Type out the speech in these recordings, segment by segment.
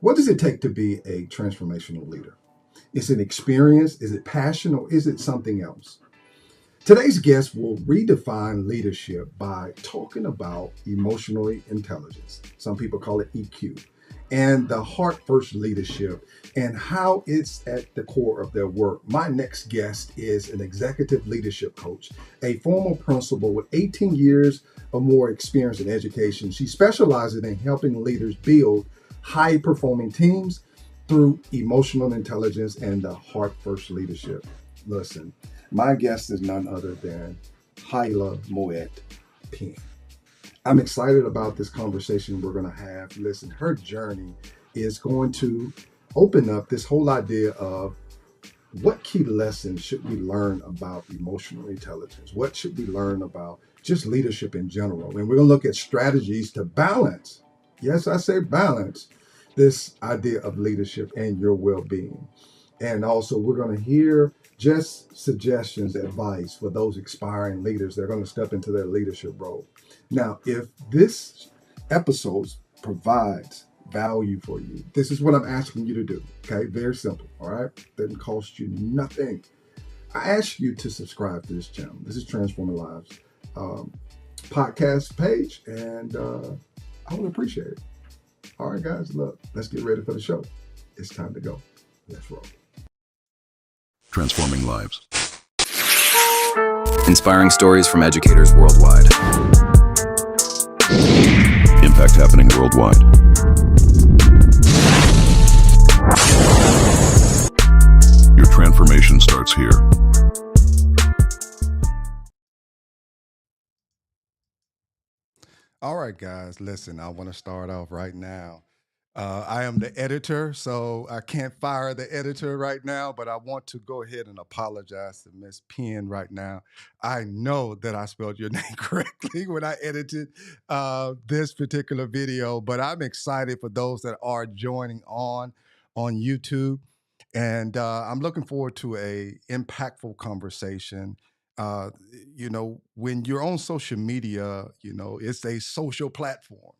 What does it take to be a transformational leader? Is it experience? Is it passion? Or is it something else? Today's guest will redefine leadership by talking about emotionally intelligence. Some people call it EQ, and the heart first leadership and how it's at the core of their work. My next guest is an executive leadership coach, a former principal with 18 years or more experience in education. She specializes in helping leaders build high performing teams through emotional intelligence and the heart first leadership. Listen, my guest is none other than Hyla Monet Penn. I'm excited about this conversation we're going to have. Listen, her journey is going to open up this whole idea of what key lessons should we learn about emotional intelligence? What should we learn about just leadership in general? And we're going to look at strategies to balance. Yes, I say balance this idea of leadership and your well-being. And also, we're going to hear just suggestions, advice for those aspiring leaders that are going to step into their leadership role. Now, if this episode provides value for you, this is what I'm asking you to do. Okay, very simple. All right, doesn't cost you nothing. I ask you to subscribe to this channel. This is Transforming Lives podcast page, and I would appreciate it. All right, guys, look, let's get ready for the show. It's time to go. Let's roll. Transforming lives. Inspiring stories from educators worldwide. Impact happening worldwide. Your transformation starts here. All right, guys, listen, I want to start off right now. I am the editor, so I can't fire the editor right now, but I want to go ahead and apologize to Miss Penn right now. I know that I spelled your name correctly when I edited this particular video, but I'm excited for those that are joining on YouTube. And I'm looking forward to a impactful conversation. uh, when you're on social media, it's a social platform.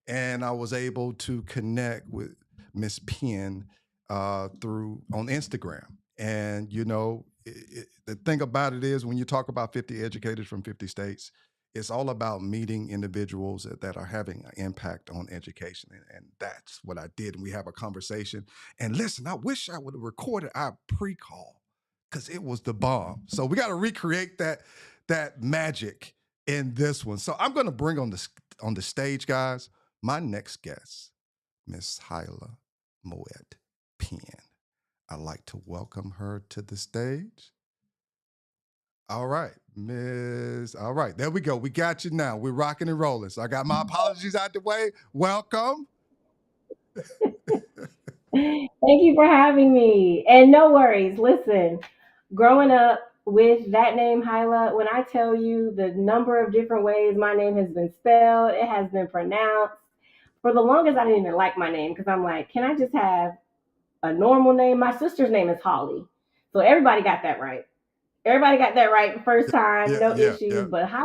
And I was able to connect with Miss Penn through on Instagram. And, the thing about it is when you talk about 50 educators from 50 states, it's all about meeting individuals that are having an impact on education. And that's what I did. And we have a conversation. And listen, I wish I would have recorded our pre-call because it was the bomb. So we got to recreate that magic in this one. So I'm going to bring on the stage, guys, my next guest, Miss Hyla Monet Penn. I'd like to welcome her to the stage. All right, Miss. All right, there we go. We got you now. We're rocking and rolling. So I got my apologies out the way. Welcome. Thank you for having me. And no worries. Listen, growing up with that name, Hyla, when I tell you the number of different ways my name has been spelled, it has been pronounced. For the longest, I didn't even like my name because I'm like, can I just have a normal name? My sister's name is Holly. So everybody got that right. Everybody got that right the first time, Yeah, no yeah, issues. yeah. But how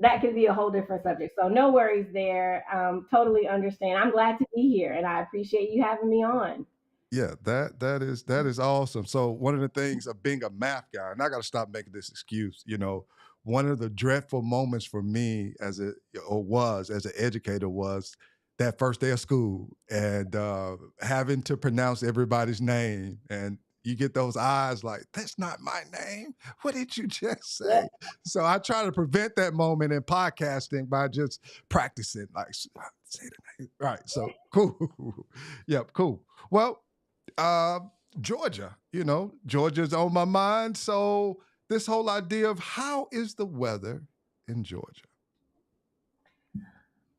that could be a whole different subject. So no worries there. Totally understand. I'm glad to be here and I appreciate you having me on. Yeah, that is awesome. So one of the things of being a math guy, and I got to stop making this excuse. One of the dreadful moments for me as an educator was that first day of school and having to pronounce everybody's name, and you get those eyes like, "That's not my name. What did you just Yep. say?" So I try to prevent that moment in podcasting by just practicing, like say the name right. So cool. Yep, cool. Well, uh, Georgia. Georgia's on my mind. So this whole idea of how is the weather in Georgia?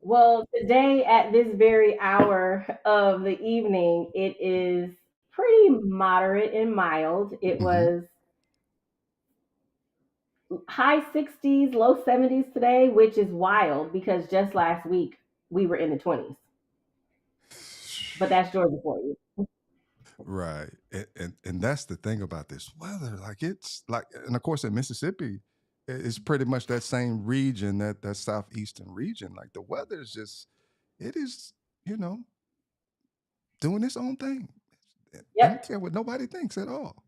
Well, today at this very hour of the evening, it is pretty moderate and mild. It Mm-hmm. was high 60s, low 70s today, which is wild because just last week we were in the 20s. But that's Georgia for you. Right. And that's the thing about this weather. Like it's like, and of course in Mississippi, it's pretty much that same region, that southeastern region. Like the weather is just, it is, you know, doing its own thing. Don't Yep. care what nobody thinks at all.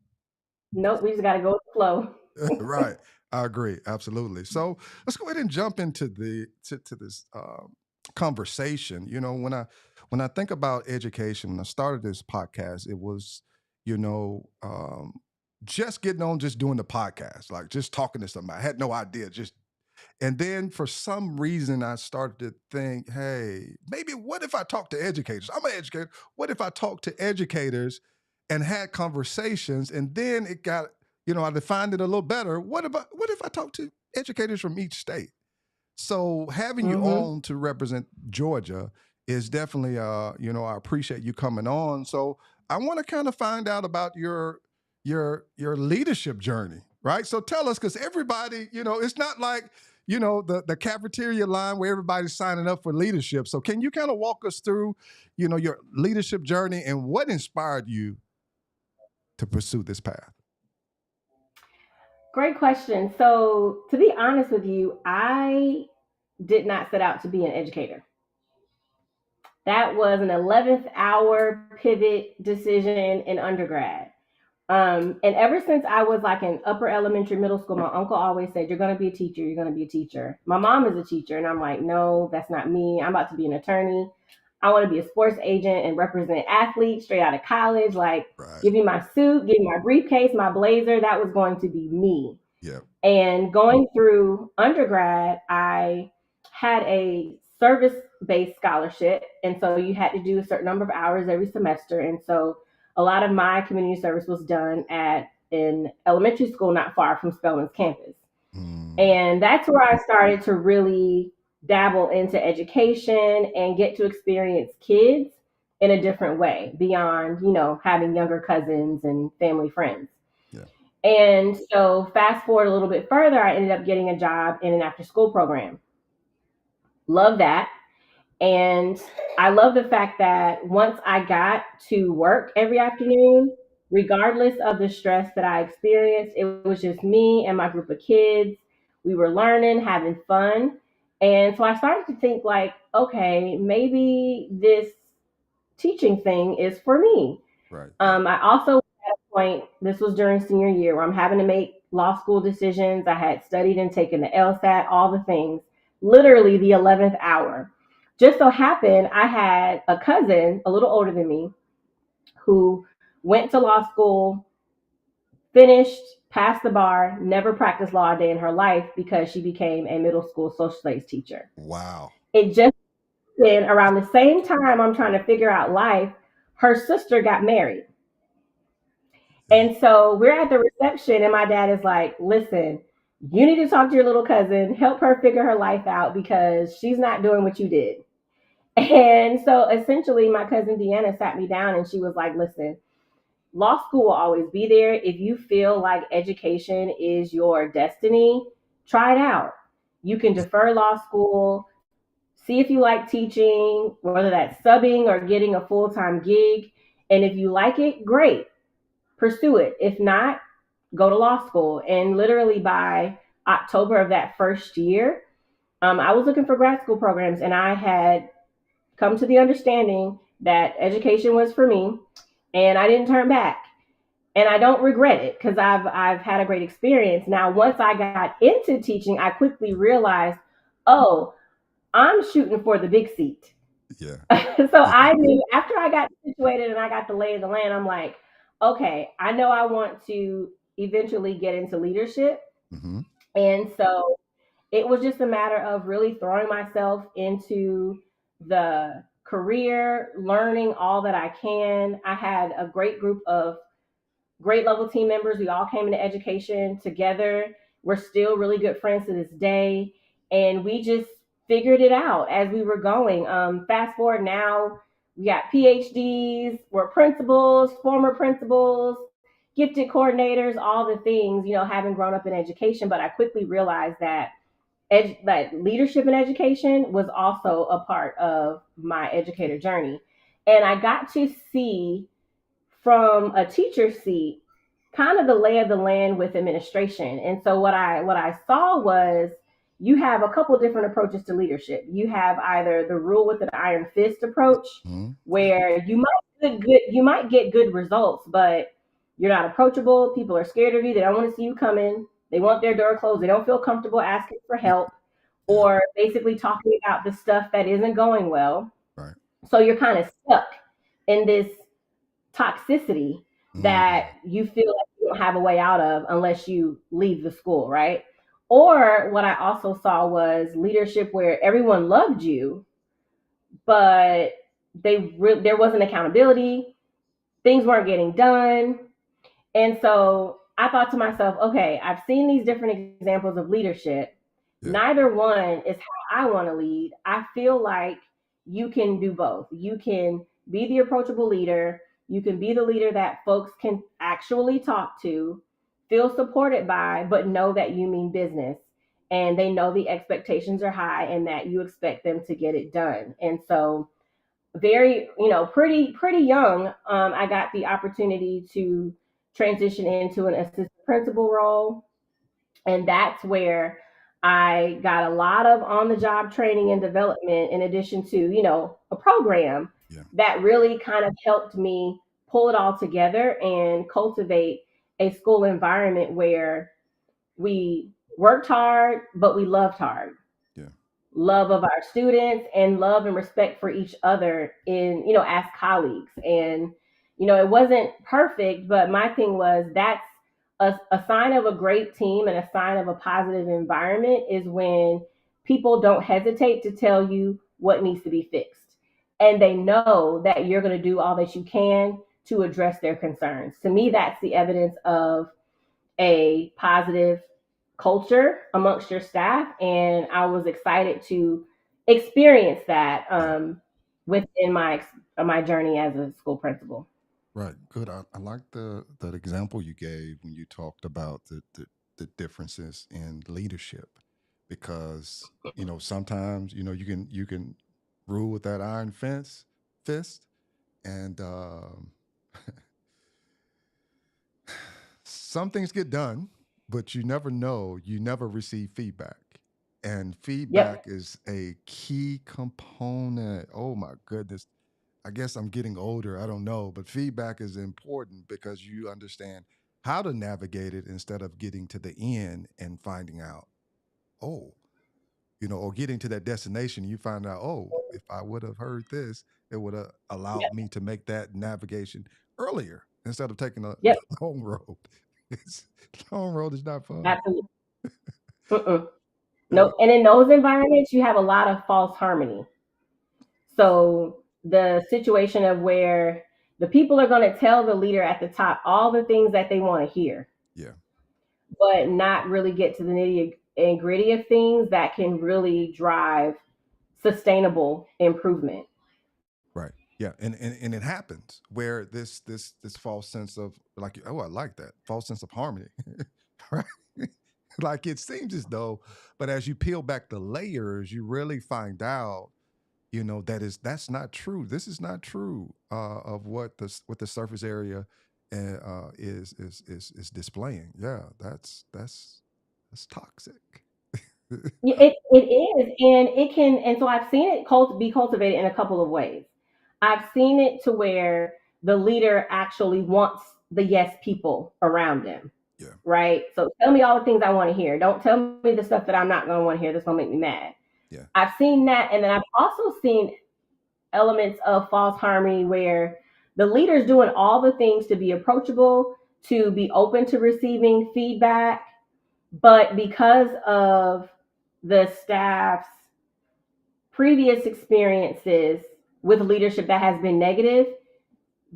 Nope. We just got to go with the flow. Right. I agree. Absolutely. So let's go ahead and jump into to this conversation. When I think about education, when I started this podcast, it was, you know, just getting on, just doing the podcast, like just talking to somebody. I had no idea, just and then for some reason, I started to think, hey, maybe what if I talk to educators? I'm an educator. What if I talk to educators and had conversations? And then it got, I defined it a little better. What if I talk to educators from each state? So having you Mm-hmm. on to represent Georgia is definitely I appreciate you coming on. So I want to kind of find out about your leadership journey, right? So tell us, because everybody, it's not like, the cafeteria line where everybody's signing up for leadership. So can you kind of walk us through, your leadership journey and what inspired you to pursue this path? Great question. So, to be honest with you, I did not set out to be an educator. That was an 11th hour pivot decision in undergrad. And ever since I was like in upper elementary, middle school, my uncle always said, "You're going to be a teacher. You're going to be a teacher." My mom is a teacher. And I'm like, no, that's not me. I'm about to be an attorney. I want to be a sports agent and represent athletes straight out of college. Like, Right. give me my suit, give me my briefcase, my blazer. That was going to be me. Yeah. And going through undergrad, I had a service based scholarship. And so you had to do a certain number of hours every semester. And so a lot of my community service was done at an elementary school not far from Spelman's campus. Mm, And that's where I started to really dabble into education and get to experience kids in a different way beyond, having younger cousins and family friends. yeah. And so, fast forward a little bit further, I ended up getting a job in an after school program. Love that. And I love the fact that once I got to work every afternoon, regardless of the stress that I experienced, it was just me and my group of kids. We were learning, having fun. And so I started to think, like, okay, maybe this teaching thing is for me. Right. Yeah. I also at a point, this was during senior year, where I'm having to make law school decisions. I had studied and taken the LSAT, all the things, literally the 11th hour. Just so happened, I had a cousin, a little older than me, who went to law school, finished, passed the bar, never practiced law a day in her life because she became a middle school social studies teacher. Wow. It just then, around the same time I'm trying to figure out life, her sister got married. Yeah. And so we're at the reception, and my dad is like, listen, you need to talk to your little cousin, help her figure her life out because she's not doing what you did. And so essentially, my cousin Deanna sat me down and she was like, listen, law school will always be there. If you feel like education is your destiny, try it out. You can defer law school, see if you like teaching, whether that's subbing or getting a full time gig. And if you like it, great, pursue it. If not, go to law school. And literally by October of that first year, I was looking for grad school programs, and I had come to the understanding that education was for me, and I didn't turn back. And I don't regret it because I've had a great experience. Now, once I got into teaching, I quickly realized, oh, I'm shooting for the big seat. Yeah. So Yeah. I knew after I got situated and I got the lay of the land, I'm like, okay, I know I want to eventually get into leadership. Hmm. And so it was just a matter of really throwing myself into the career, learning all that I can. I had a great group of great level team members. We all came into education together. We're still really good friends to this day. And we just figured it out as we were going. Fast forward now, we got PhDs, we're principals, former principals, gifted coordinators, all the things, having grown up in education. But I quickly realized that that leadership in education was also a part of my educator journey. And I got to see from a teacher seat kind of the lay of the land with administration. And so what I saw was you have a couple different approaches to leadership. You have either the rule with an iron fist approach, Hmm. Yeah. where you might you might get good results, but you're not approachable. People are scared of you. They don't want to see you coming. They want their door closed. They don't feel comfortable asking for help Yeah. or basically talking about the stuff that isn't going well. Right. So you're kind of stuck in this toxicity that Mm, you feel like you don't have a way out of unless you leave the school, right? Or what I also saw was leadership where everyone loved you, but there wasn't accountability, things weren't getting done. And so I thought to myself, okay, I've seen these different examples of leadership. yeah. Neither one is how I want to lead. I feel like you can do both. You can be the approachable leader, you can be the leader that folks can actually talk to, feel supported by, but know that you mean business. And they know the expectations are high and that you expect them to get it done. And so very, pretty young, I got the opportunity to transition into an assistant principal role. And that's where I got a lot of on the job training and development, in addition to, a program Yeah. that really kind of helped me pull it all together and cultivate a school environment where we worked hard, but we loved hard, Yeah. love of our students and love and respect for each other in, as colleagues. And it wasn't perfect, but my thing was that's a sign of a great team and a sign of a positive environment is when people don't hesitate to tell you what needs to be fixed, and they know that you're going to do all that you can to address their concerns. To me, that's the evidence of a positive culture amongst your staff. And I was excited to experience that Yeah. within my journey as a school principal. Right. Good. I like the example you gave when you talked about the differences in leadership, because sometimes you can rule with that iron fist, and some things get done, but you never know. You never receive feedback. And feedback Yep. is a key component. Oh my goodness. I guess I'm getting older. I don't know. But feedback is important because you understand how to navigate it instead of getting to the end and finding out, oh, or getting to that destination. You find out, oh, if I would have heard this, it would have allowed Yep. me to make that navigation earlier instead of taking Yep. the long road. It's, long road is not fun. Absolutely. Mm-mm. Yeah. No. And in those environments, you have a lot of false harmony. So the situation of where the people are going to tell the leader at the top all the things that they want to hear, Yeah. but not really get to the nitty and gritty of things that can really drive sustainable improvement. Right. Yeah. And it happens where this false sense of, like, oh, I like that false sense of harmony. Right. Like it seems as though, but as you peel back the layers, you really find out, that's not true. This is not true of what the surface area is displaying. Yeah, that's toxic. It is, and it can, and so I've seen it be cultivated in a couple of ways. I've seen it to where the leader actually wants the yes people around them, Yeah. right? So tell me all the things I want to hear. Don't tell me the stuff that I'm not going to want to hear. That's going to make me mad. Yeah. I've seen that, and then I've also seen elements of false harmony where the leader's doing all the things to be approachable, to be open to receiving feedback, but because of the staff's previous experiences with leadership that has been negative,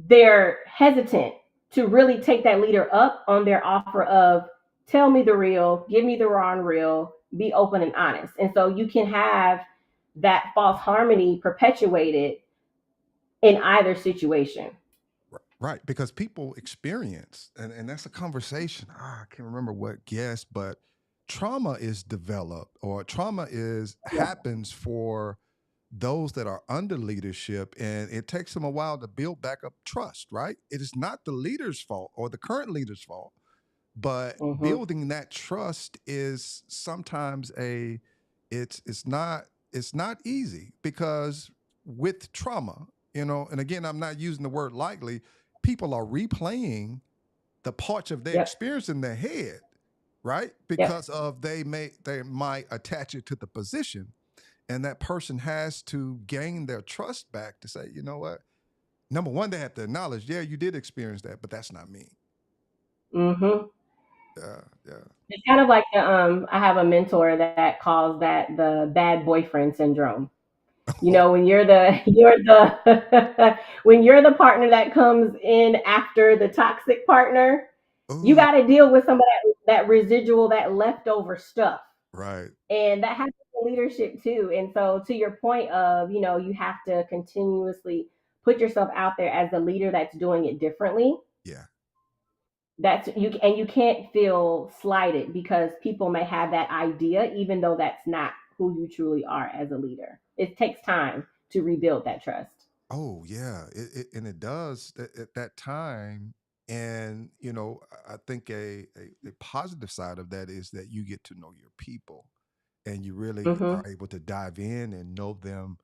they're hesitant to really take that leader up on their offer of tell me the real, give me the raw and real, be open and honest. And so you can have that false harmony perpetuated in either situation. Right, because people experience, and that's a conversation. I can't remember what guest, but trauma is developed, or trauma is Yeah. happens for those that are under leadership, and it takes them a while to build back up trust. Right, it is not the leader's fault or the current leader's fault, but Mm-hmm. building that trust is sometimes it's not easy, because with trauma. And again, I'm not using the word lightly. People are replaying the parts of their Yep. experience in their head, right? Yep. Because of they might attach it to the position, and that person has to gain their trust back to say, you know what? Number one, they have to acknowledge, yeah, you did experience that, but that's not me. Mm-hmm. Yeah, yeah. It's kind of like I have a mentor that calls that the bad boyfriend syndrome. You Oh, know, when you're the when you're the partner that comes in after the toxic partner, you ooh, got to deal with some of that residual, that leftover stuff. right. And that happens in leadership too. And so to your point of, you have to continuously put yourself out there as the leader that's doing it differently. Yeah. You can't feel slighted because people may have that idea, even though that's not who you truly are as a leader. It takes time to rebuild that trust. Oh, yeah. And it does at that time. And, I think a positive side of that is that you get to know your people and you really are Mm-hmm. able to dive in and know them,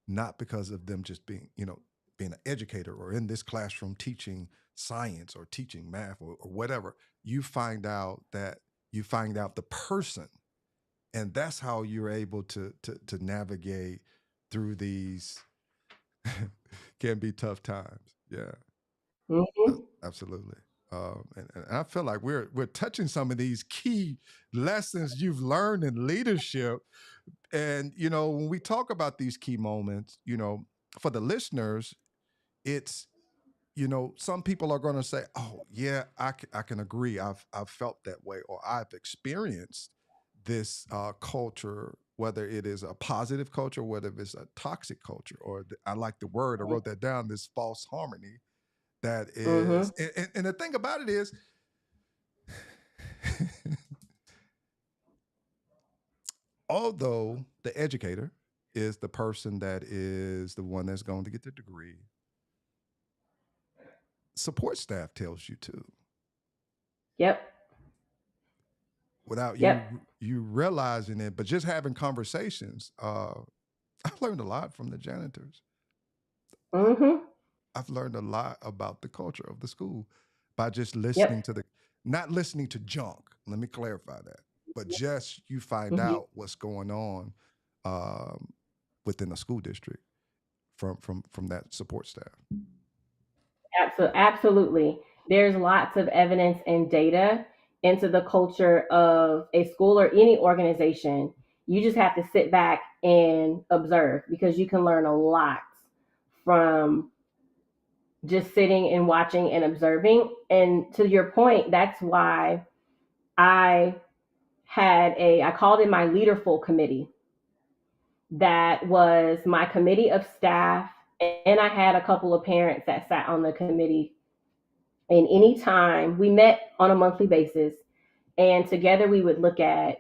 not because of them just being an educator or in this classroom teaching science or teaching math or whatever. You find out the person, and that's how you're able to navigate through these can be tough times. Yeah, Mm-hmm. absolutely. And I feel like we're touching some of these key lessons you've learned in leadership. And when we talk about these key moments, for the listeners, it's some people are going to say, "Oh, yeah, I can agree. I've felt that way, or I've experienced this culture, whether it is a positive culture, whether it's a toxic culture, or I like the word. I wrote that down. This false harmony that is, Mm-hmm. and the thing about it is, although the educator is the person that is the one that's going to get the degree, support staff tells you to, Yep. without Yep. you realizing it, but just having conversations. I've learned a lot from the janitors. Mm-hmm. I've learned a lot about the culture of the school by just listening Yep. to not listening to junk. Let me clarify that. But just you find Mm-hmm. out what's going on um, within the school district from that support staff. Absolutely. There's lots of evidence and data into the culture of a school or any organization. You just have to sit back and observe because you can learn a lot from just sitting and watching and observing. And to your point, that's why I I called it my leaderful committee. That was my committee of staff. And I had a couple of parents that sat on the committee. And anytime we met on a monthly basis, and together we would look at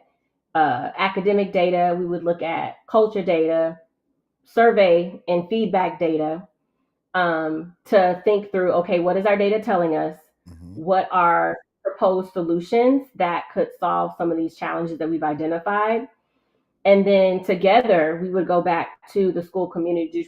academic data, we would look at culture data, survey and feedback data, to think through, okay, what is our data telling us? Hmm. What are proposed solutions that could solve some of these challenges that we've identified? And then together we would go back to the school community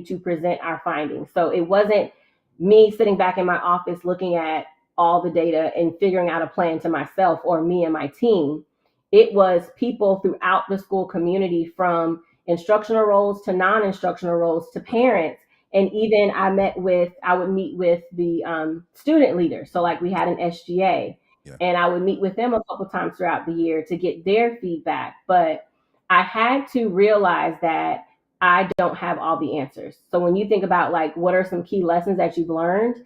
to present our findings. So it wasn't me sitting back in my office looking at all the data and figuring out a plan to myself or me and my team. It was people throughout the school community, from instructional roles to non-instructional roles to Right. parents. And even I would meet with the student leaders. So like we had an SGA, Yeah. and I would meet with them a couple times throughout the year to get their feedback. But I had to realize that I don't have all the answers. So when you think about like what are some key lessons that you've learned,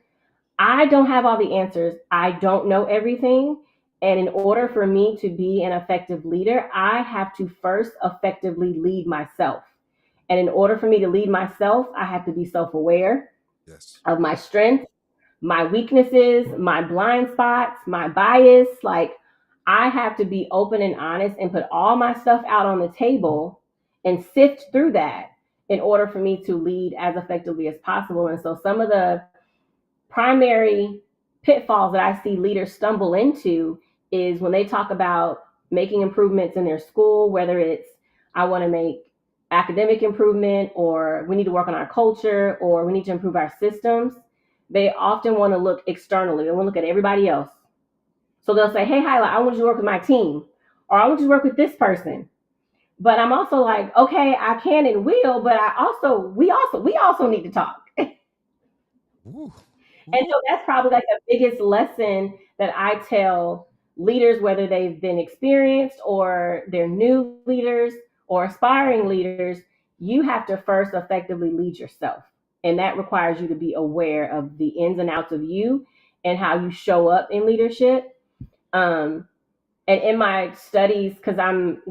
I don't have all the answers. I don't know everything. And in order for me to be an effective leader, I have to first effectively lead myself. And in order for me to lead myself, I have to be self aware Yes. of my strengths, my weaknesses, my blind spots, my bias. Like, I have to be open and honest and put all my stuff out on the table and sift through that in order for me to lead as effectively as possible. And so, some of the primary pitfalls that I see leaders stumble into is when they talk about making improvements in their school, whether it's I want to make academic improvement, or we need to work on our culture, or we need to improve our systems, they often want to look externally. They want to look at everybody else. So they'll say, hey, Hyla, I want you to work with my team, or I want you to work with this person. But I'm also like, okay, I can and will, but we also need to talk. Ooh, And ooh. so that's probably like the biggest lesson that I tell leaders, whether they've been experienced or they're new leaders or aspiring leaders. You have to first effectively lead yourself. And that requires you to be aware of the ins and outs of you and how you show up in leadership. Um, and in my studies, because I'm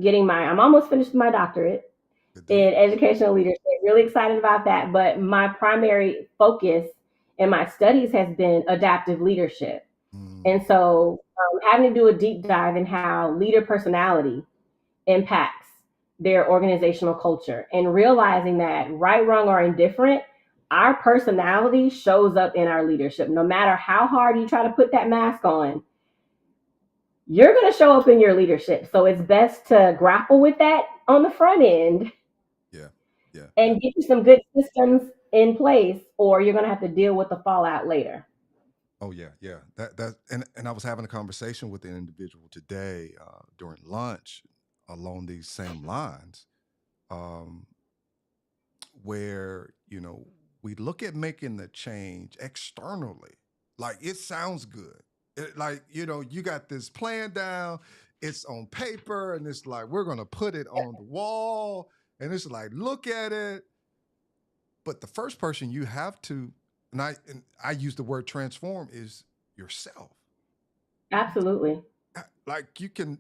almost finished with my doctorate Good deal. in educational leadership. Really excited about that. But my primary focus in my studies has been adaptive leadership. Mm, And so having to do a deep dive in how leader personality impacts their organizational culture and realizing that right, wrong, or indifferent, our personality shows up in our leadership. No matter how hard you try to put that mask on, you're going to show up in your leadership. So it's best to grapple with that on the front end yeah, yeah, yeah. and get you some good systems in place, or you're going to have to deal with the fallout later. Oh yeah, yeah. And I was having a conversation with an individual today during lunch along these same lines, um, where we look at making the change externally, like it sounds good. Like you got this plan down, it's on paper, and it's like we're gonna put it on the wall, and it's like look at it. But the first person you have to, and I use the word transform, is yourself. Absolutely. Like you can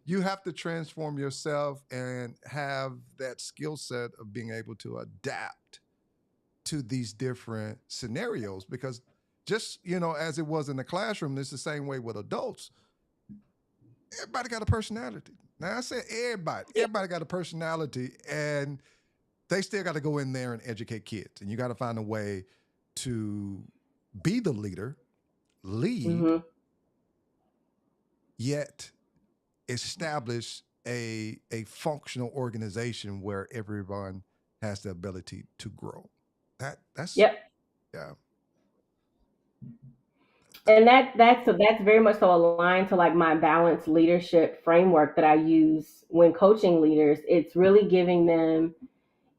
you have to transform yourself and have that skill set of being able to adapt to these different scenarios, because just as it was in the classroom, it's the same way with adults. Everybody got a personality. Now I said everybody got a personality, and they still got to go in there and educate kids, and you got to find a way to be the leader, lead, Mm-hmm. yet establish a functional organization where everyone has the ability to grow. That's Yep. yeah. That, And that's very much so aligned to like my balanced leadership framework that I use when coaching leaders. It's really giving them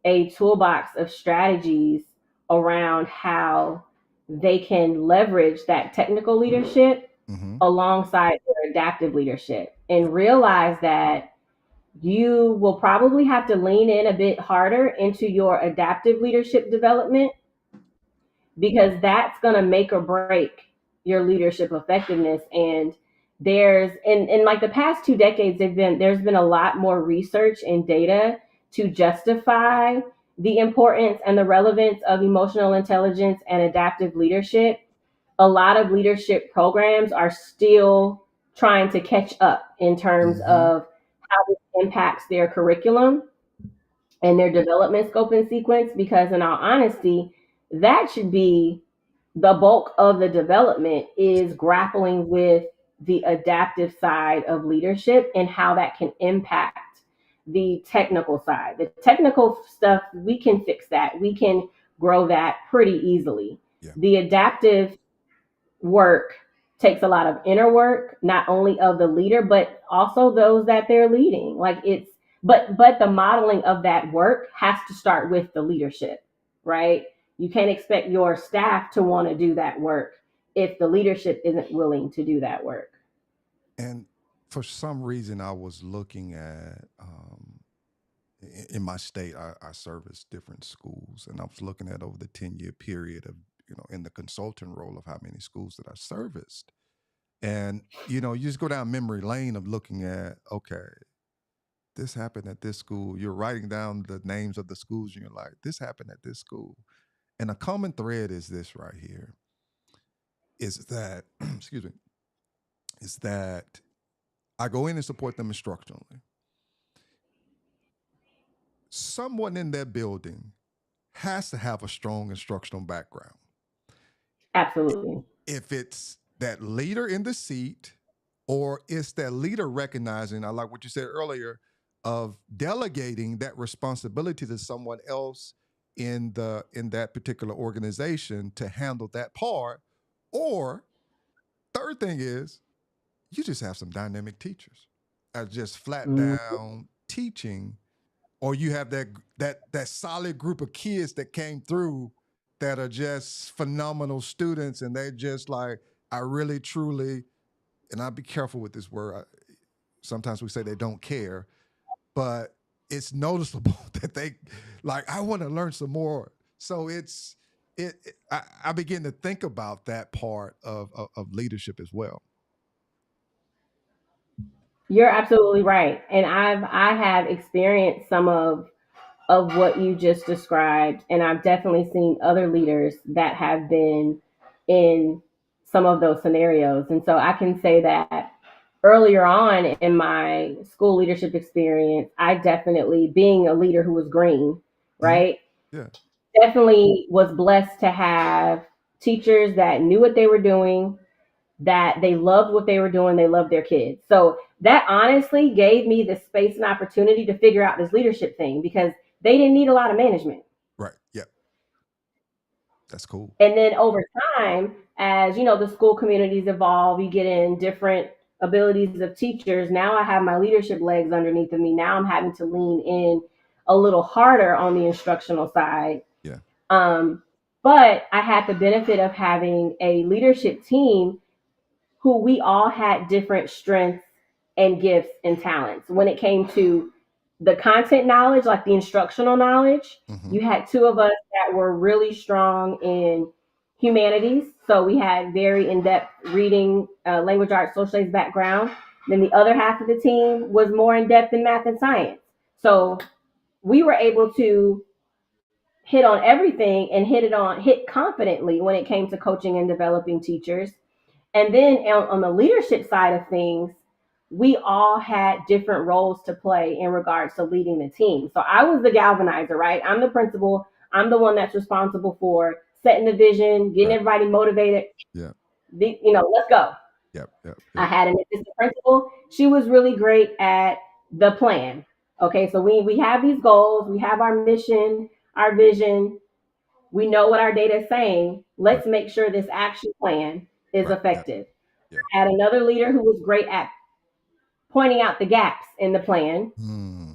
a toolbox of strategies around how they can leverage that technical leadership mm-hmm, alongside their adaptive leadership and realize that you will probably have to lean in a bit harder into your adaptive leadership development because that's going to make or break your leadership effectiveness. And there's in like the past 2 decades there's been a lot more research and data to justify the importance and the relevance of emotional intelligence and adaptive leadership. A lot of leadership programs are still trying to catch up in terms mm-hmm. of how this impacts their curriculum and their development scope and sequence, because in all honesty, that should be the bulk of the development, is grappling with the adaptive side of leadership and how that can impact the technical side. The technical stuff, we can fix that. We can grow that pretty easily. Yeah. The adaptive work takes a lot of inner work, not only of the leader, but also those that they're leading. Like it's, but the modeling of that work has to start with the leadership, right? You can't expect your staff to want to do that work if the leadership isn't willing to do that work. And for some reason, I was looking at in my state, I service different schools, and I was looking at over the 10-year period of in the consultant role of how many schools that I serviced. And you just go down memory lane of looking at, okay, this happened at this school. You're writing down the names of the schools, and you're like, this happened at this school. And a common thread is this right here: is that excuse me, is that I go in and support them instructionally. Someone in that building has to have a strong instructional background. Absolutely. If it's that leader in the seat, or it's that leader recognizing, I like what you said earlier, of delegating that responsibility to someone else in that particular organization to handle that part. Or third thing is you just have some dynamic teachers are just flat Mm-hmm. down teaching, or you have that solid group of kids that came through that are just phenomenal students, and they just like, I really truly, and I'll be careful with this word. Sometimes we say they don't care, but it's noticeable that they like, I want to learn some more. So I begin to think about that part of leadership as well. You're absolutely right. And I have experienced some of what you just described, and I've definitely seen other leaders that have been in some of those scenarios. And so I can say that earlier on in my school leadership experience, I definitely, being a leader who was green, Hmm. right, Yeah. definitely was blessed to have teachers that knew what they were doing, that they loved what they were doing, they loved their kids. So that honestly gave me the space and opportunity to figure out this leadership thing because they didn't need a lot of management. Right. Yeah. That's cool. And then over time, as you know, the school communities evolve, you get in different abilities of teachers. Now I have my leadership legs underneath of me. Now I'm having to lean in a little harder on the instructional side. Yeah. Um, but I had the benefit of having a leadership team who we all had different strengths and gifts and talents. When it came to the content knowledge, like the instructional knowledge, Hmm. you had two of us that were really strong in humanities. So we had very in depth reading, language arts, social studies background. Then the other half of the team was more in depth in math and science. So we were able to hit on everything and hit confidently when it came to coaching and developing teachers. And then on the leadership side of things, we all had different roles to play in regards to leading the team. So I was the galvanizer, right? I'm the principal. I'm the one that's responsible for setting the vision, getting Right. everybody motivated. Yeah. Let's go. Yep. Yep. I Yep. had an assistant principal. She was really great at the plan. Okay, so we have these goals, we have our mission, our vision, we know what our data is saying. Right. Let's make sure this action plan is Right. Yep. effective. Yeah. I had another leader who was great at pointing out the gaps in the plan. Hmm.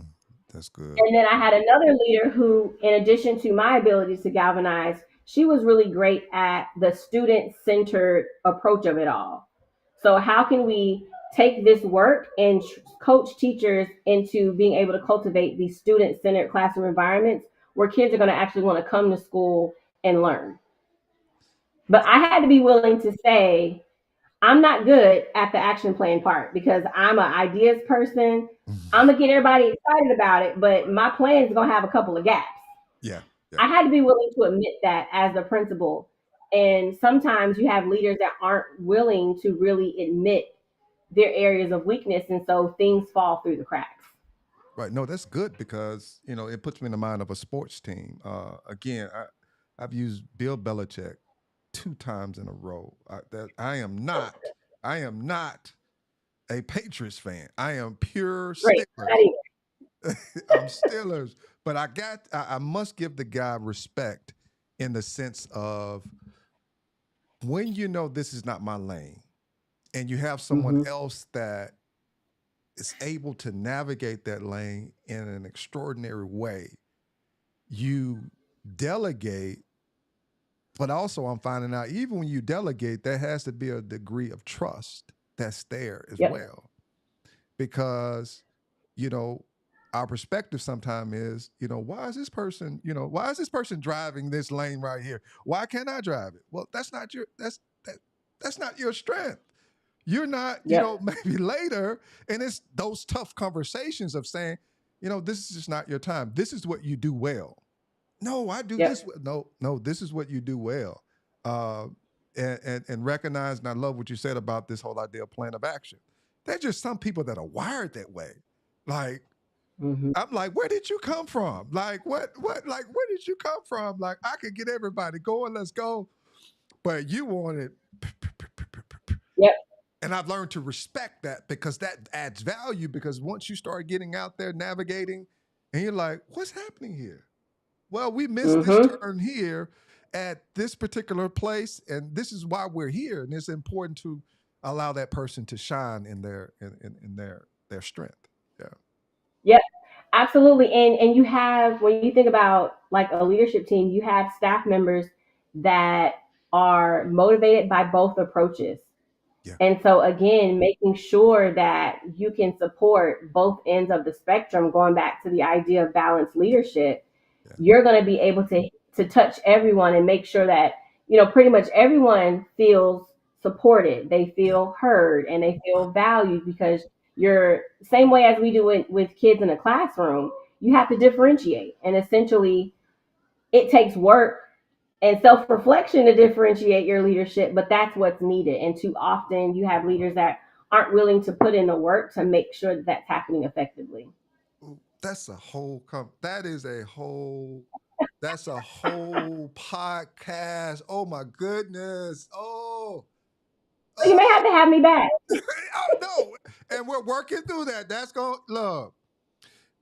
That's good. And then I had another leader who, in addition to my ability to galvanize, she was really great at the student centered approach of it all. So, how can we take this work and coach teachers into being able to cultivate these student centered classroom environments where kids are going to actually want to come to school and learn? But I had to be willing to say, I'm not good at the action plan part because I'm an ideas person. I'm gonna get everybody excited about it, but my plan is gonna have a couple of gaps. Yeah. Yeah. I had to be willing to admit that as a principal. And sometimes you have leaders that aren't willing to really admit their areas of weakness, and so things fall through the cracks. Right. No, that's good because it puts me in the mind of a sports team. Again, I've used Bill Belichick 2 times in a row. I am not a Patriots fan. I am pure Great. Steelers. I'm Steelers, but I must give the guy respect in the sense of when you know this is not my lane, and you have someone Mm-hmm. else that is able to navigate that lane in an extraordinary way. You delegate, but also I'm finding out even when you delegate, there has to be a degree of trust that's there as Yep. well. Because, you know, our perspective sometimes is, why is this person driving this lane right here? Why can't I drive it? Well, that's not your strength. You're not, Yep. maybe later, and it's those tough conversations of saying, this is just not your time. This is what you do well. No, I do this. Yep. No, no, this is what you do well. Uh, and recognize, and I love what you said about this whole idea of plan of action. There's just some people that are wired that way. Like, Mm-hmm. I'm like, where did you come from? Like, like, where did you come from? Like, I could get everybody going, let's go. But you want it Yep. And I've learned to respect that because that adds value. Because once you start getting out there navigating, and you're like, what's happening here? Well, we missed this Mm-hmm. turn here at this particular place, and this is why we're here. And it's important to allow that person to shine in their strength. Yeah. Yep, absolutely. And you have, when you think about like a leadership team, you have staff members that are motivated by both approaches. Yeah. And so again, making sure that you can support both ends of the spectrum, going back to the idea of balanced leadership, Yeah. you're going to be able to touch everyone and make sure that, pretty much everyone feels supported, they Yeah. feel heard, and they Right. feel valued, because you're with kids in a classroom, you have to differentiate, and essentially it takes work and self-reflection to differentiate your leadership, but that's what's needed. And too often you have leaders that aren't willing to put in the work to make sure that that's happening effectively. Ooh, that's a whole that is a whole that's a whole podcast. Oh my goodness. Oh, So you may oh, have to have me back. oh no. And we're working through that. That's going to look.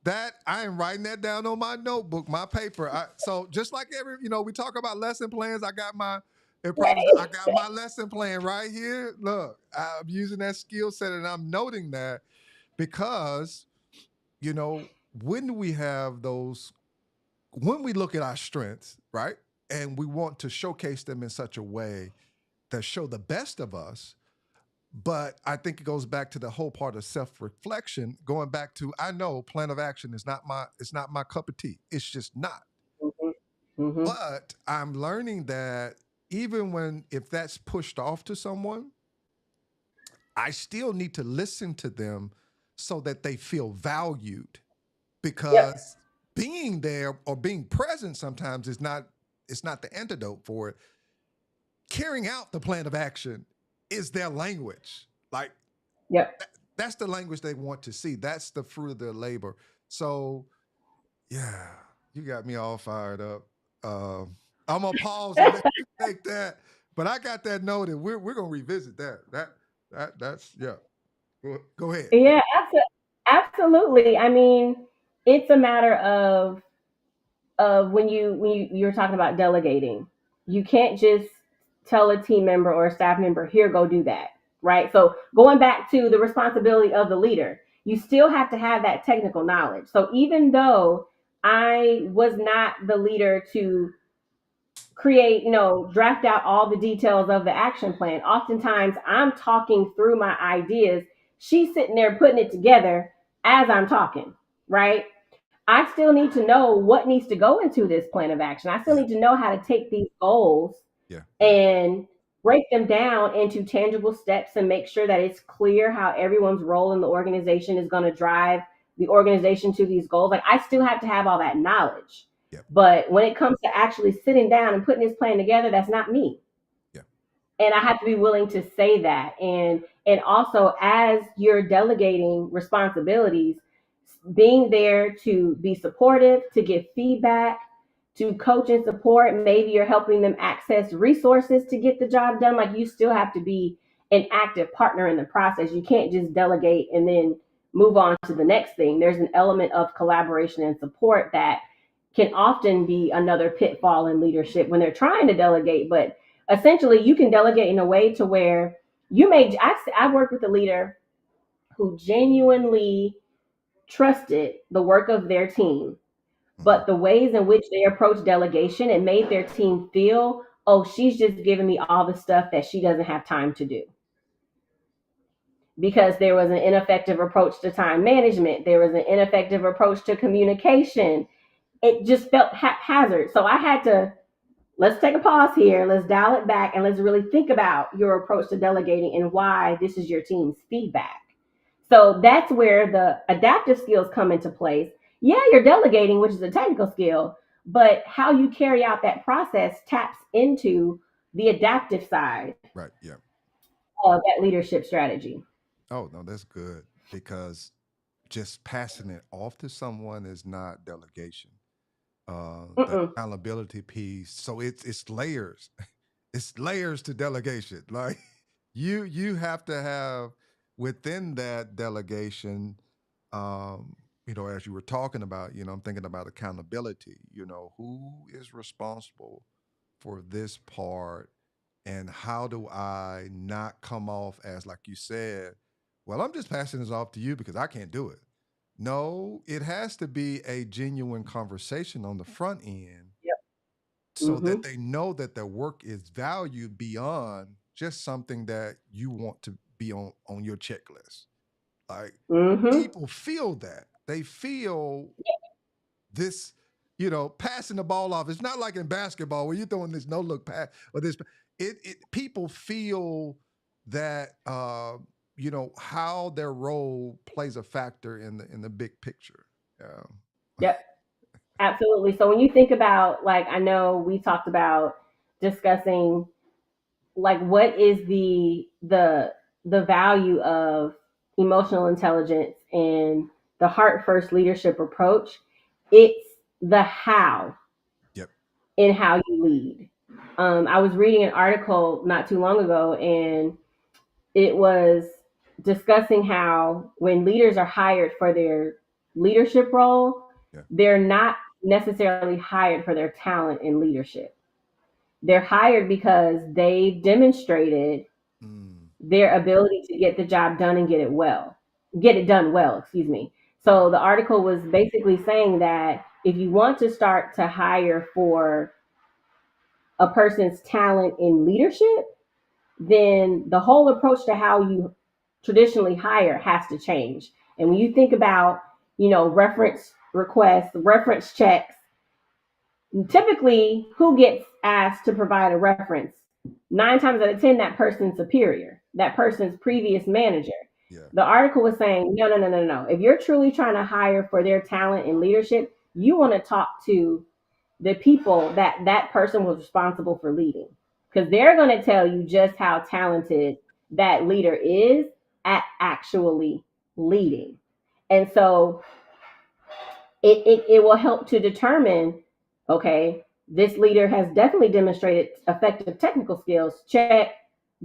That I am writing that down on my notebook, my paper. So just like we talk about lesson plans. I got my lesson plan right here. Look, I'm using that skill set and I'm noting that because when we have those, when we look at our strengths, right, and we want to showcase them in such a way that show the best of us. But I think it goes back to the whole part of self-reflection, going back to, I know plan of action is not my cup of tea. It's just not. Mm-hmm. Mm-hmm. But I'm learning that even if that's pushed off to someone, I still need to listen to them so that they feel valued, Yep. because being there or being present sometimes is not, it's not the antidote for it. Carrying out the plan of action is their language. Like, Yep. that's the language they want to see. That's the fruit of their labor. So, yeah, you got me all fired up. I'm gonna pause and let you take that, but I got that noted. We're gonna revisit that. That's yeah. Go ahead. Yeah, absolutely. I mean, it's a matter of when you're talking about delegating, you can't just tell a team member or a staff member, here, go do that, right? So going back to the responsibility of the leader, you still have to have that technical knowledge. So even though I was not the leader to create, draft out all the details of the action plan, oftentimes I'm talking through my ideas, she's sitting there putting it together as I'm talking, right? I still need to know what needs to go into this plan of action. I still Yeah, need to know how to take these goals yeah, yeah, and break them down into tangible steps and make sure that it's clear how everyone's role in the organization is going to drive the organization to these goals. Like, I still have to have all that knowledge. yeah, But when it comes to actually sitting down and putting this plan together, that's not me. yeah, And I have to be willing to say that. And also, as you're delegating responsibilities, being there to be supportive, to give feedback, to coach and support. Maybe you're helping them access resources to get the job done. Like, you still have to be an active partner in the process. You can't just delegate and then move on to the next thing. There's an element of collaboration and support that can often be another pitfall in leadership when they're trying to delegate. But essentially, you can delegate in a way to where I worked with a leader who genuinely trusted the work of their team, mhm, but the ways in which they approach delegation, it made their team feel, oh, she's just giving me all the stuff that she doesn't have time to do. Because there was an ineffective approach to time management, there was an ineffective approach to communication. It just felt haphazard. So I had to, let's take a pause here, let's dial it back, and let's really think about your approach to delegating and why this is your team's feedback. So that's where the adaptive skills come into place. Yeah, you're delegating, which is a technical skill, but how you carry out that process taps into the adaptive side right, yeah. of that leadership strategy. Oh no, that's good, because just passing it off to someone is not delegation. The Mm-mm. accountability piece. So it's layers. It's layers to delegation. Like, You have to have within that delegation, as you were talking about, I'm thinking about accountability. Who is responsible for this part, and how do I not come off as, like you said, well, I'm just passing this off to you because I can't do it. No, it has to be a genuine conversation on the front end Yep. so that Mhm. they know that their work is valued beyond just something that you want to be on your checklist. Like, Mhm. people feel that. They feel this, passing the ball off. It's not like in basketball where you're throwing this no look pass or this. It people feel that how their role plays a factor in the big picture. Yeah. Yep. Absolutely. So when you think about, like, I know we talked about discussing, like, what is the value of emotional intelligence and the heart first leadership approach. It's the how Yep. in how you lead. I was reading an article not too long ago, and it was discussing how when leaders are hired for their leadership role, Yeah. they're not necessarily hired for their talent in leadership. They're hired because they demonstrated Mm, their ability to get the job done and get it done well, excuse me. right. So the article was basically saying that if you want to start to hire for a person's talent in leadership, then the whole approach to how you traditionally hire has to change. And when you think about, reference requests, reference checks, typically who gets asked to provide a reference? 9 times out of 10, that person's superior, that person's previous manager. Yeah. The article was saying, no, no, no, no, no. If you're truly trying to hire for their talent and leadership, you want to talk to the people that person was responsible for leading, because they're going to tell you just how talented that leader is at actually leading. And so it will help to determine, okay, this leader has definitely demonstrated effective technical skills. Check,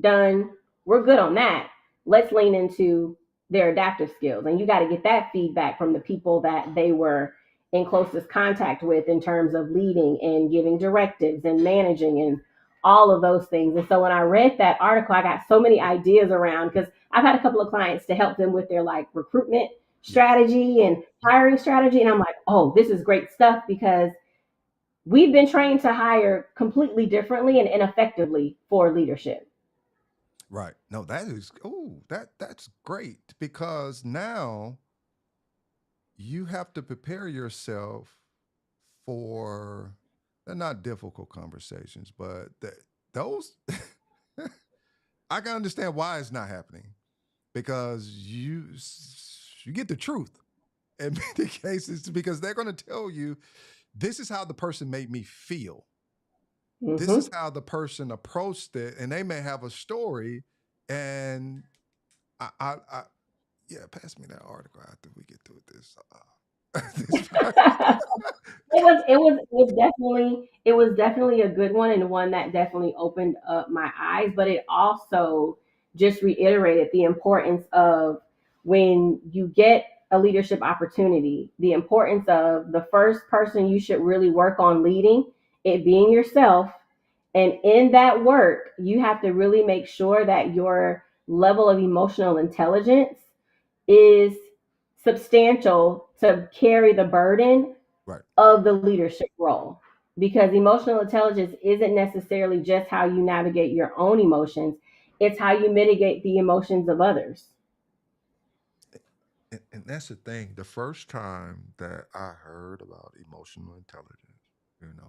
done. We're good on that. Let's lean into their adaptive skills. And you got to get that feedback from the people that they were in closest contact with in terms of leading and giving directives and managing and all of those things. And so when I read that article, I got so many ideas around, because I've had a couple of clients to help them with their, like, recruitment Yeah. strategy and hiring strategy. And I'm like, oh, this is great stuff, because we've been trained to hire completely differently and ineffectively for leadership. Right. No, that's great because now you have to prepare yourself for, they're not difficult conversations, but those I can understand why it's not happening, because you get the truth in many cases, because they're going to tell you, this is how the person made me feel. This is Mm-hmm. how the person approached it, and they may have a story. And I yeah, pass me that article after we get through this. This part. It was definitely a good one, and one that definitely opened up my eyes, but it also just reiterated the importance of, when you get a leadership opportunity, the importance of the first person you should really work on leading, it being yourself. And in that work, you have to really make sure that your level of emotional intelligence is substantial to carry the burden Right. of the leadership role. Because emotional intelligence isn't necessarily just how you navigate your own emotions, it's how you mitigate the emotions of others. And that's the thing. The first time that I heard about emotional intelligence,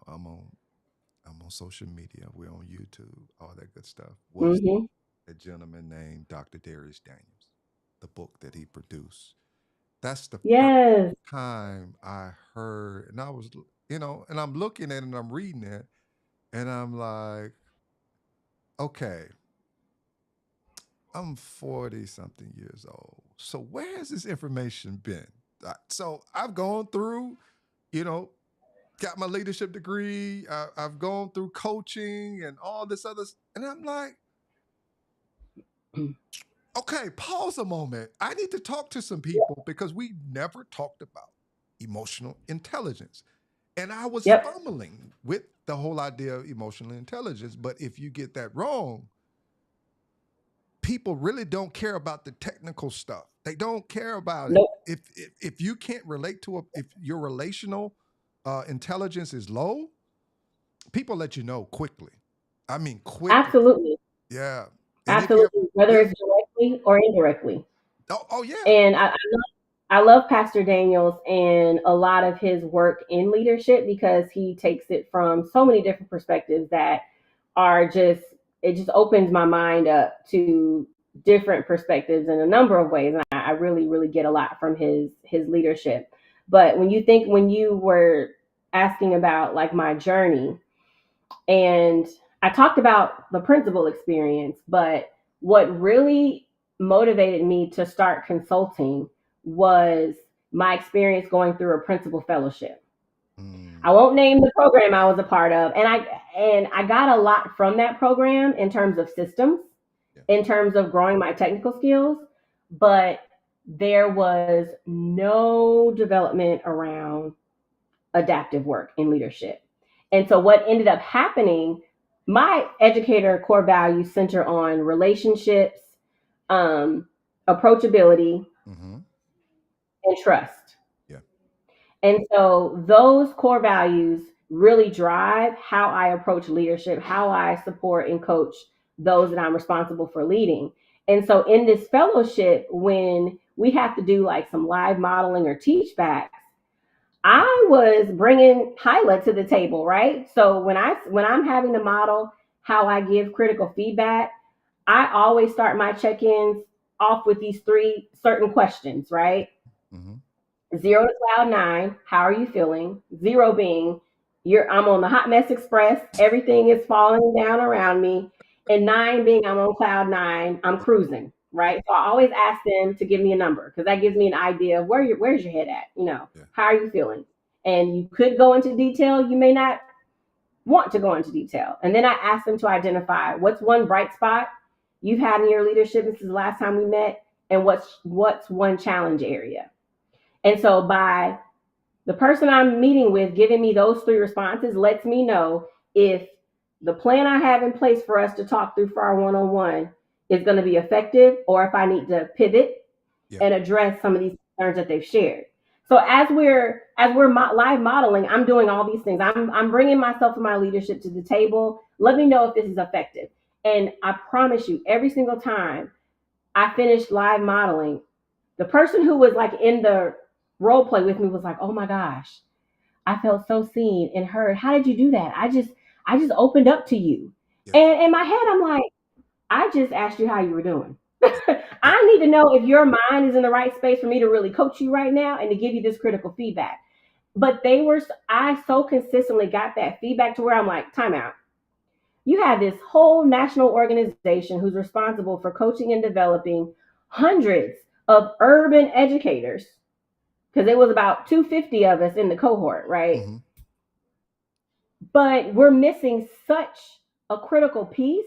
I'm on social media, we're on YouTube, all that good stuff, was Mm-hmm. a gentleman named Dr. Darius Daniels, the book that he produced. That's the first Yes. time I heard, and I was, and I'm looking at it and I'm reading it, and I'm like, okay, I'm 40 something years old. So where has this information been? So I've gone through, you know, got my leadership degree. I've gone through coaching and all this other, and I'm like, Okay, pause a moment. I need to talk to some people because we never talked about emotional intelligence. And I was Yep, fumbling with the whole idea of emotional intelligence. But if you get that wrong, people really don't care about the technical stuff. They don't care about it. nope, If you can't relate to if your relational intelligence is low, people let you know quickly. I mean, quickly. absolutely, Yeah. And if absolutely, whether you it's directly or indirectly. oh yeah, And I love Pastor Daniels and a lot of his work in leadership because he takes it from so many different perspectives that are just, it just opens my mind up to different perspectives in a number of ways. And I really, really get a lot from his leadership. But when you were asking about like my journey, and I talked about the principal experience, but what really motivated me to start consulting was my experience going through a principal fellowship. I mm, won't name the program I was a part of, and I got a lot from that program in terms of systems, yeah, in terms of growing my technical skills, but there was no development around adaptive work in leadership. And so what ended up happening, my educator core values center on relationships, um, approachability, mm-hmm, and trust. yeah, And so those core values really drive how I approach leadership, how I support and coach those that I'm responsible for leading. And so in this fellowship, when we have to do like some live modeling or teach backs, I was bringing Hyla to the table, right? So when I'm having to model how I give critical feedback, I always start my check-ins off with these three certain questions, right? mm-hmm, 0 to cloud 9, how are you feeling? Zero being I'm on the hot mess express, everything is falling down around me. And 9 being I'm on cloud 9, I'm yeah, cruising, yeah, right? So I always ask them to give me a number because that gives me an idea of where's your head at, yeah, how are you feeling? And you could go into detail, you may not want to go into detail. And then I ask them to identify what's one bright spot you've had in your leadership since the last time we met, and what's one challenge area. And so by the person I'm meeting with giving me those three responses lets me know if the plan I have in place for us to talk through for our one-on-one is going to be effective, or if I need to pivot yeah, and address some of these concerns that they've shared. So live modeling, I'm doing all these things. I'm bringing myself and my leadership to the table. Let me know if this is effective. And I promise you, every single time I finished live modeling, the person who was like in the role play with me was like, "Oh my gosh, I felt so seen and heard. How did you do that? I just opened up to you." yeah, And in my head, I'm like, I just asked you how you were doing. yeah, I need to know if your mind is in the right space for me to really coach you right now and to give you this critical feedback. But I so consistently got that feedback to where I'm like, time out. You have this whole national organization who's responsible for coaching and developing hundreds of urban educators, because it was about 250 of us in the cohort, right? mm-hmm, But we're missing such a critical piece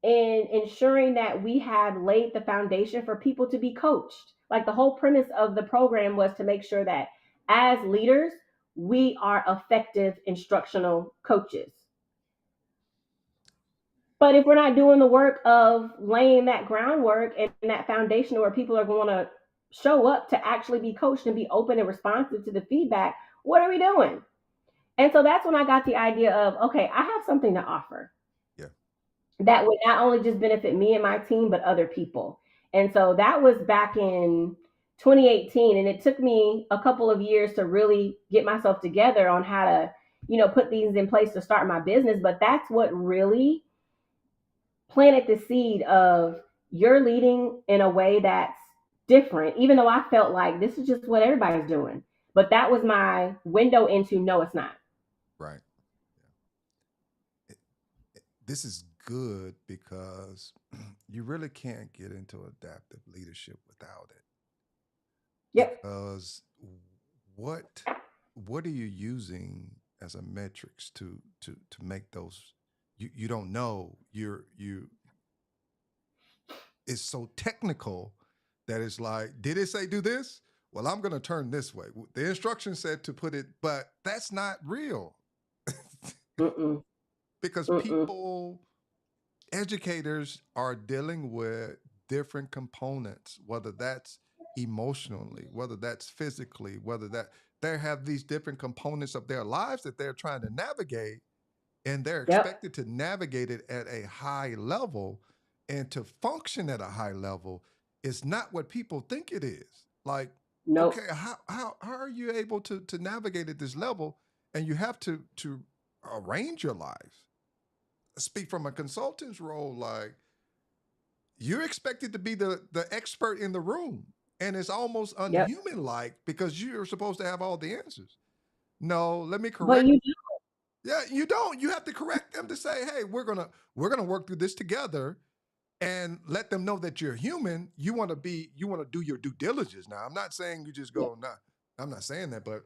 in ensuring that we have laid the foundation for people to be coached. Like the whole premise of the program was to make sure that as leaders, we are effective instructional coaches. But if we're not doing the work of laying that groundwork and that foundation where people are going to show up to actually be coached and be open and responsive to the feedback, what are we doing? And so that's when I got the idea of, okay, I have something to offer yeah, that would not only just benefit me and my team, but other people. And so that was back in 2018. And it took me a couple of years to really get myself together on how to, put these in place to start my business. But that's what really planted the seed of you're leading in a way that's different, even though I felt like this is just what everybody's doing. But that was my window into no, it's not. right. Yeah. This is good because you really can't get into adaptive leadership without it. Yep. Because what what are you using as a metrics to make those you don't know you're you is so technical that it's like, did it say do this? Well, I'm going to turn this way. The instruction said to put it, but that's not real. Mm-mm. Because Mm-mm. people, educators are dealing with different components, whether that's emotionally, whether that's physically, whether that they have these different components of their lives that they're trying to navigate, and they're Yep. expected to navigate it at a high level, and to function at a high level is not what people think it is. Like, okay, Nope. how are you able to navigate at this level, and you have to arrange your life. Speak from a consultant's role, like you're expected to be the expert in the room, and it's almost Yep. unhuman like because you're supposed to have all the answers. No, let me But correct. you Yeah, you don't. You have to correct them to say, "Hey, we're gonna work through this together," and let them know that you're human. You want to do your due diligence. Now, I'm not saying you just do. go. Nah, I'm not saying that, but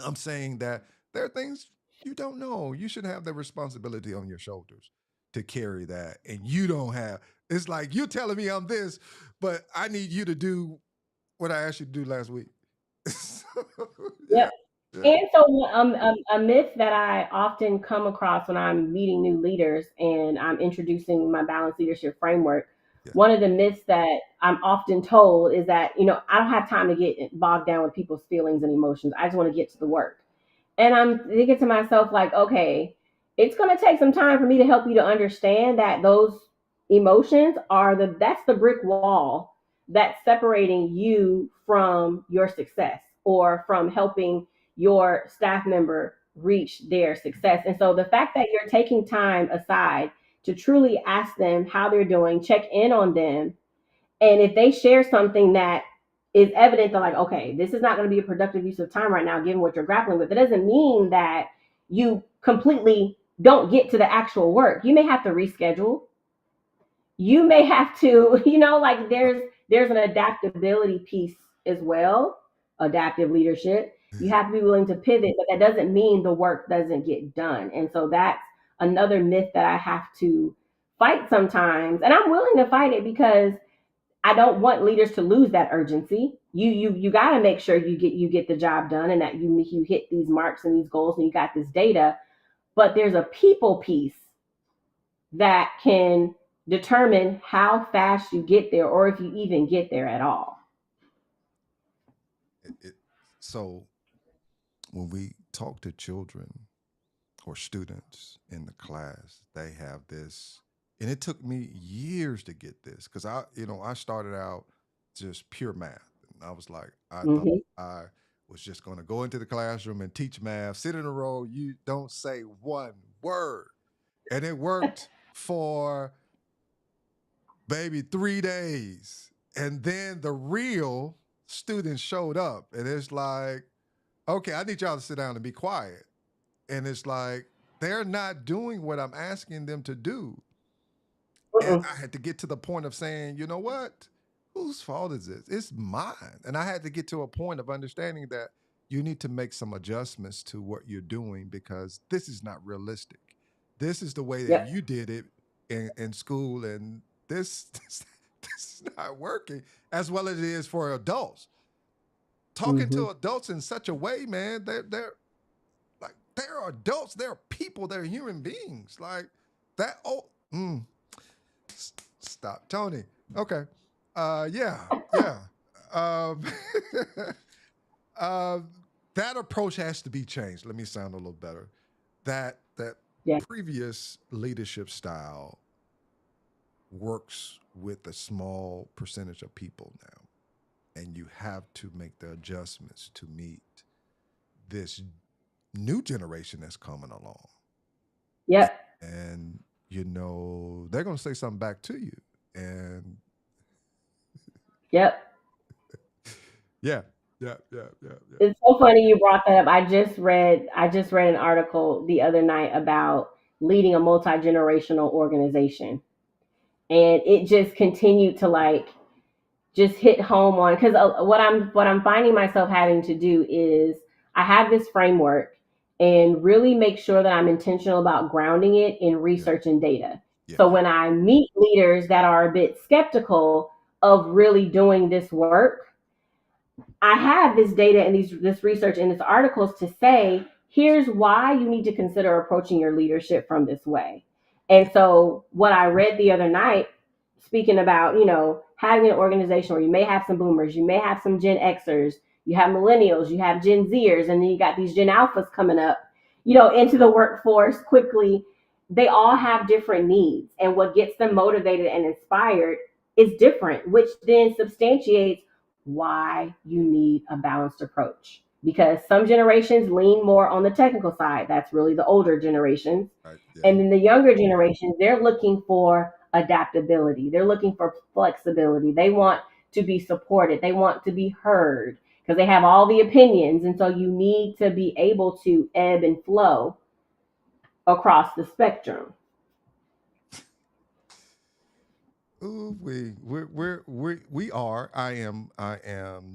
I'm saying that there are things you don't know. You should have the responsibility on your shoulders to carry that, and you don't have. It's like you're telling me I'm this, but I need you to do what I asked you to do last week. So, yeah, Yep. yeah, And so, a myth that I often come across when I'm meeting new leaders and I'm introducing my balanced leadership framework, yeah, one of the myths that I'm often told is that, I don't have time to get bogged down with people's feelings and emotions. I just want to get to the work. And I'm thinking to myself, like, okay, it's going to take some time for me to help you to understand that those emotions are that's the brick wall that's separating you from your success or from helping your staff member reach their success. And so the fact that you're taking time aside to truly ask them how they're doing, check in on them, and if they share something that is evident that, like, okay, this is not going to be a productive use of time right now, given what you're grappling with, it doesn't mean that you completely don't get to the actual work. You may have to reschedule. You may have to, like right. there's an adaptability piece as well, adaptive leadership. You have to be willing to pivot, but that doesn't mean the work doesn't get done. And so that's another myth that I have to fight sometimes. And I'm willing to fight it because I don't want leaders to lose that urgency. You got to make sure you get the job done and that you hit these marks and these goals and you got this data. But there's a people piece that can determine how fast you get there or if you even get there at all. It, so when we talk to children or students in the class, they have this, and it took me years to get this because I started out just pure math, and I was like, I thought Mm-hmm. I was just going to go into the classroom and teach math, sit in a row, you don't say one word, and it worked for maybe 3 days, and then the real students showed up, and it's like, okay, I need y'all to sit down and be quiet, and it's like they're not doing what I'm asking them to do. And Mm-mm. I had to get to the point of saying, you know what? Whose fault is this? It's mine. And I had to get to a point of understanding that you need to make some adjustments to what you're doing because this is not realistic. This is the way that Yep. you did it in school, and this is not working as well as it is for adults. Talking Mm-hmm. to adults in such a way, man, they're like they're adults, they're people, they're human beings. Like that. Oh, stop, Tony. Okay. Yeah, yeah. Um, uh, that approach has to be changed. Let me sound a little better. That Yeah. previous leadership style works with a small percentage of people now, and you have to make the adjustments to meet this new generation that's coming along. Yep. And they're going to say something back to you, and Yep. yeah, yeah, yeah, yeah, yeah, It's so funny you brought that up. I just read an article the other night about leading a multi-generational organization. And it just continued to, like, just hit home on, because what I'm finding myself having to do is I have this framework and really make sure that I'm intentional about grounding it in yeah, research and data. So yeah. when I meet leaders that are a bit skeptical of really doing this work, I have this data and this research and this articles to say, here's why you need to consider approaching your leadership from this way. And so what I read the other night, speaking about, having an organization where you may have some boomers, you may have some Gen Xers, you have millennials, you have Gen Zers, and then you got these Gen Alphas coming up, into the workforce quickly. They all have different needs. And what gets them motivated and inspired is different, which then substantiates why you need a balanced approach. Because some generations lean more on the technical side. That's really the older generations. Right. Yeah. And then the younger generations, they're looking for adaptability. They're looking for flexibility. They want to be supported. They want to be heard because they have all the opinions. And so you need to be able to ebb and flow across the spectrum. Ooh, we are. I am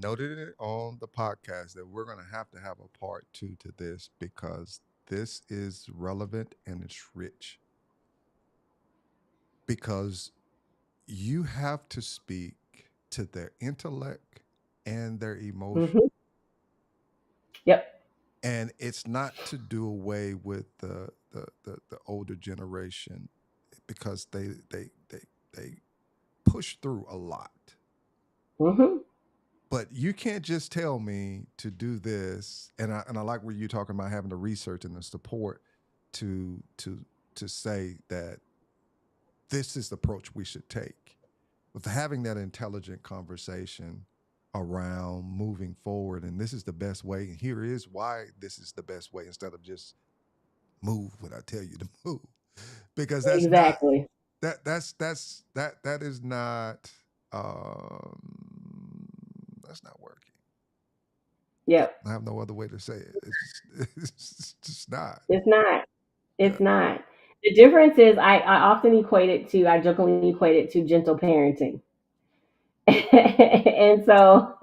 noted it on the podcast that we're going to have a part two to this because this is relevant and it's rich because you have to speak to their intellect and their emotion. Mm-hmm. Yep. And it's not to do away with the older generation because they push through a lot. Mm-hmm. But you can't just tell me to do this, and I like what you're talking about having the research and the support to to to say that this is the approach we should take. With having that intelligent conversation around moving forward, and this is the best way, and here is why this is the best way, instead of just move when I tell you to move, because Exactly. that is not um, that's not working. Yep. I have no other way to say it. It's just not. It's not. Yeah. It's not. The difference is I often equate it to, I jokingly equate it to gentle parenting. And so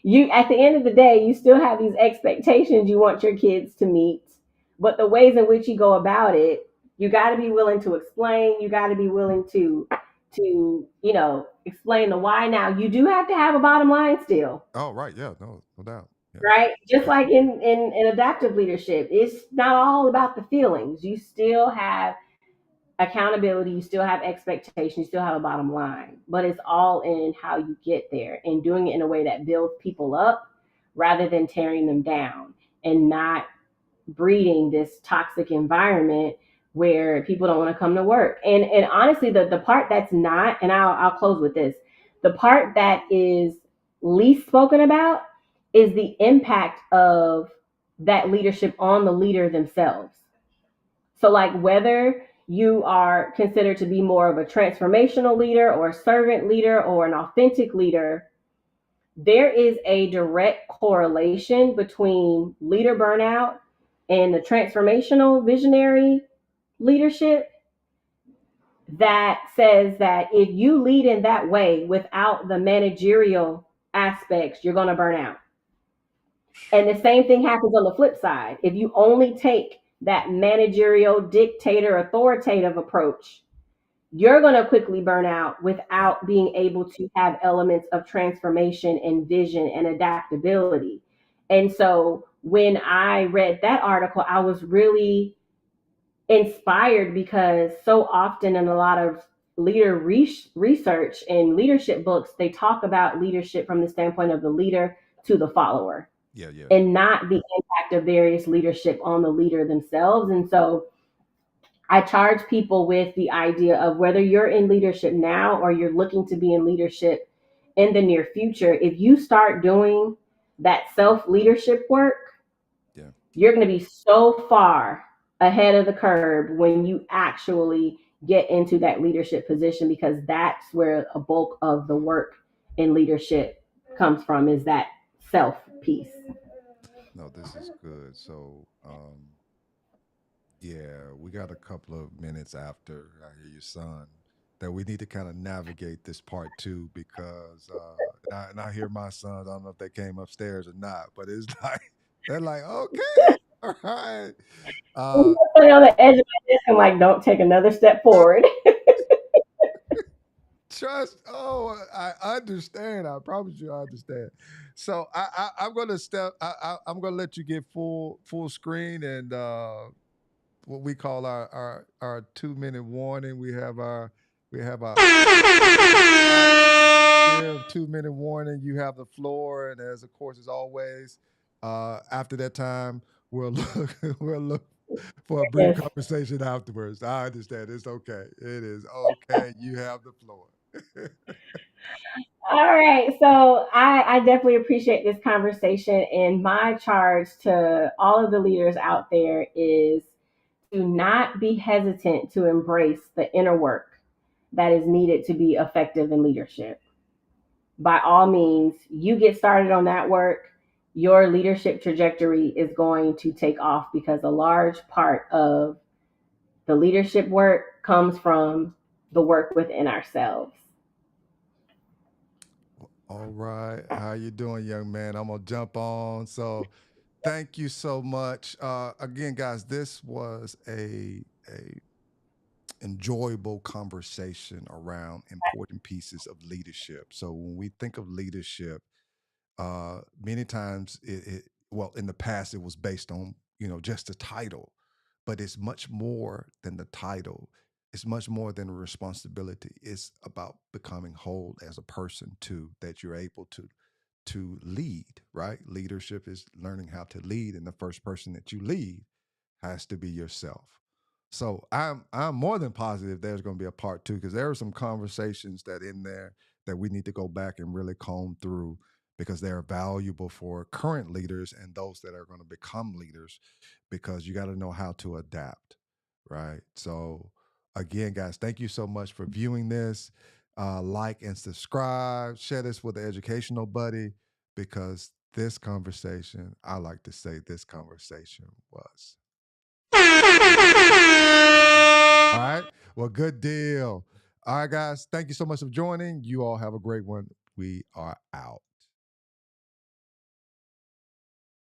you, at the end of the day, you still have these expectations you want your kids to meet, but the ways in which you go about it, you got to be willing to explain. You got to be willing to explain the why. Now you do have to have a bottom line still, Oh, right. Yeah. No, no doubt. Yeah. right? Just Yeah. like in adaptive leadership, it's not all about the feelings. You still have accountability, you still have expectations, you still have a bottom line, but it's all in how you get there and doing it in a way that builds people up rather than tearing them down and not breeding this toxic environment where people don't want to come to work. And honestly, the part that's not, and I'll close with this, the part that is least spoken about is the impact of that leadership on the leader themselves. So, like, whether you are considered to be more of a transformational leader or a servant leader or an authentic leader, there is a direct correlation between leader burnout and the transformational visionary leadership that says that if you lead in that way without the managerial aspects, you're going to burn out. And the same thing happens on the flip side. If you only take that managerial, dictator, authoritative approach, you're going to quickly burn out Yeah. without being able to have elements of transformation and vision and adaptability. And so when I read that article, I was really inspired because so often in a lot of research and leadership books, they talk about leadership from the standpoint of the leader to the follower Yeah. Yeah. and not the impact of various leadership on the leader themselves. And so I charge people with the idea of whether you're in leadership now or you're looking to be in leadership in the near future, if you start doing that self leadership work, Yeah. you're going to be so far ahead of the curve when you actually get into that leadership position, because that's where a bulk of the work in leadership comes from, is that self piece. No, this is good. So, yeah, we got a couple of minutes after I hear your son that we need to kind of navigate this part too because and I hear my sons. I don't know if they came upstairs or not, but it's like they're like, okay. All right. I'm Uh, sitting on the edge of my desk. I'm like, don't take another step forward. trust. Oh, I understand. I promise you, I understand. So I'm gonna step. I'm gonna let you get full screen and what we call our 2 minute warning. We have our give 2 minute warning. You have the floor, and as of course as always, after that time, we'll look we'll look for a brief Yes. conversation afterwards. I understand. It's okay. It is okay. You have the floor. All right. So I definitely appreciate this conversation. And my charge to all of the leaders out there is to not be hesitant to embrace the inner work that is needed to be effective in leadership. By all means, you get started on that work, your leadership trajectory is going to take off because a large part of the leadership work comes from the work within ourselves. All right. How you doing, young man? I'm gonna jump on. So thank you so much. Again, guys, this was a enjoyable conversation around important pieces of leadership. So when we think of leadership, many times well, in the past it was based on just the title, but it's much more than the title. It's much more than a responsibility. It's about becoming whole as a person too, that you're able to lead. Right? Leadership is learning how to lead, and the first person that you lead has to be yourself. So I'm more than positive there's going to be a part two, because there are some conversations that in there that we need to go back and really comb through, because they're valuable for current leaders and those that are going to become leaders, because you got to know how to adapt, right? So again, guys, thank you so much for viewing this. Like and subscribe, share this with the educational buddy, because this conversation, I like to say this conversation was. All right. Well, good deal. All right, guys. Thank you so much for joining. You all have a great one. We are out.